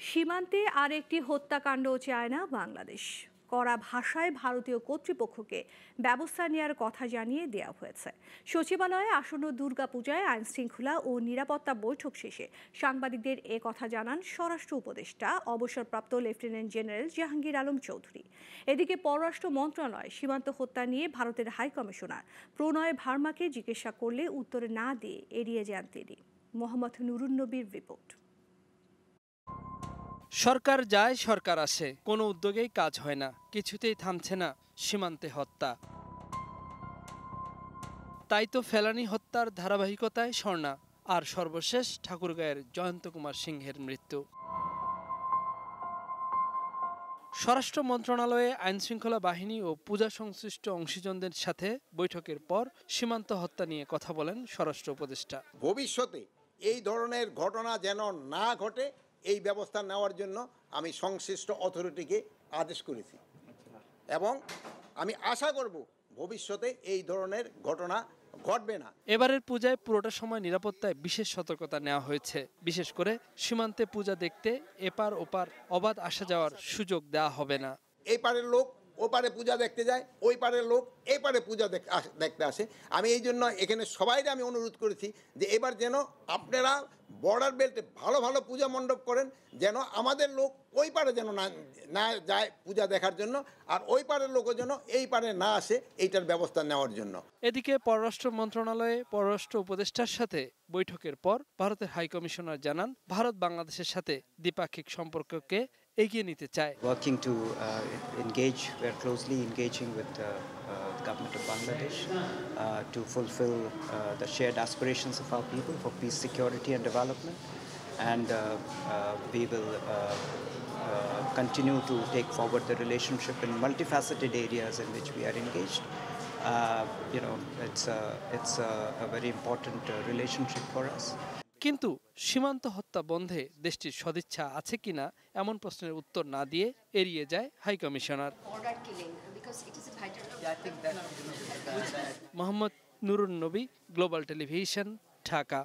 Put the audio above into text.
সীমান্তে আরেকটি হত্যাকাণ্ড চায় না বাংলাদেশ। কড়া ভাষায় ভারতীয় কর্তৃপক্ষকে ব্যবস্থা নেওয়ার কথা জানিয়ে দেওয়া হয়েছে। সচিবালয়ে আসন্ন দুর্গাপূজায় আইনশৃঙ্খলা ও নিরাপত্তা বৈঠক শেষে সাংবাদিকদের এ কথা জানান স্বরাষ্ট্র উপদেষ্টা অবসরপ্রাপ্ত লেফটেন্যান্ট জেনারেল জাহাঙ্গীর আলম চৌধুরী। এদিকে পররাষ্ট্র মন্ত্রণালয় সীমান্ত হত্যা নিয়ে ভারতের হাইকমিশনার প্রণয় ভার্মাকে জিজ্ঞাসা করলে উত্তর না দিয়ে এড়িয়ে যান তিনি। মোহাম্মদ নুরুন নবীর রিপোর্ট। সরকার যায় সরকার আসে, কোনো উদ্যোগেই কাজ হয় না, কিছুতেই থামছে না সীমান্তে হত্যা। তাই তো ফেলানী হত্যার ধারাবাহিকতায় স্বর্ণা, আর সর্বশেষ ঠাকুরগাঁয়ের জয়ন্ত কুমার সিংহের মৃত্যু। স্বরাষ্ট্র মন্ত্রণালয়ে আইনশৃঙ্খলা বাহিনী ও পূজা সংশ্লিষ্ট অংশীজনদের সাথে বৈঠকের পর সীমান্ত হত্যা নিয়ে কথা বলেন স্বরাষ্ট্র উপদেষ্টা। ভবিষ্যতে এই ধরনের ঘটনা যেন না ঘটে এই ব্যবস্থা নেওয়ার জন্য আমি সংশ্লিষ্ট অথরিটিকে আদেশ করেছি এবং আমি আশা করব ভবিষ্যতে এই ধরনের ঘটনা ঘটবে না। এবারের পূজায় পুরোটা সময় নিরাপত্তায় বিশেষ সতর্কতা নেওয়া হয়েছে। বিশেষ করে সীমান্তে পূজা দেখতে এপার ওপার অবাধ আসা যাওয়ার সুযোগ দেওয়া হবে না। এই পারের লোক ও পারে পূজা দেখতে যায়, ওই পারের লোক এই পারে পূজা দেখতে আসে। আমি এই জন্য এখানে সবাইকে আমি অনুরোধ করেছি যে এবার যেন আপনারা বর্ডার বেল্টে ভালো ভালো পূজা মণ্ডপ করেন, যেন আমাদের লোক ওই পারে যেন না যায় পূজা দেখার জন্য, আর ওই পারের লোকও যেন এই পারে না আসে, এইটার ব্যবস্থা নেওয়ার জন্য। এদিকে পররাষ্ট্র মন্ত্রণালয়ে পররাষ্ট্র উপদেষ্টার সাথে বৈঠকের পর ভারতের হাইকমিশনার জানান, ভারত বাংলাদেশের সাথে দ্বিপাক্ষিক সম্পর্ককে এগিয়ে নিতে চায়। Working to engage, we are closely engaging with the government of Bangladesh to fulfill the shared aspirations of our people for peace, security and development, and we will continue to take forward the relationship in multifaceted areas in which we are engaged. It's a very important relationship for us. কিন্তু সীমান্ত হত্যা বন্ধে দেশটির সদিচ্ছা আছে কিনা এমন প্রশ্নের উত্তর না দিয়ে এড়িয়ে যায় হাইকমিশনার। মোহাম্মদ নুরুন নবী, গ্লোবাল টেলিভিশন, ঢাকা।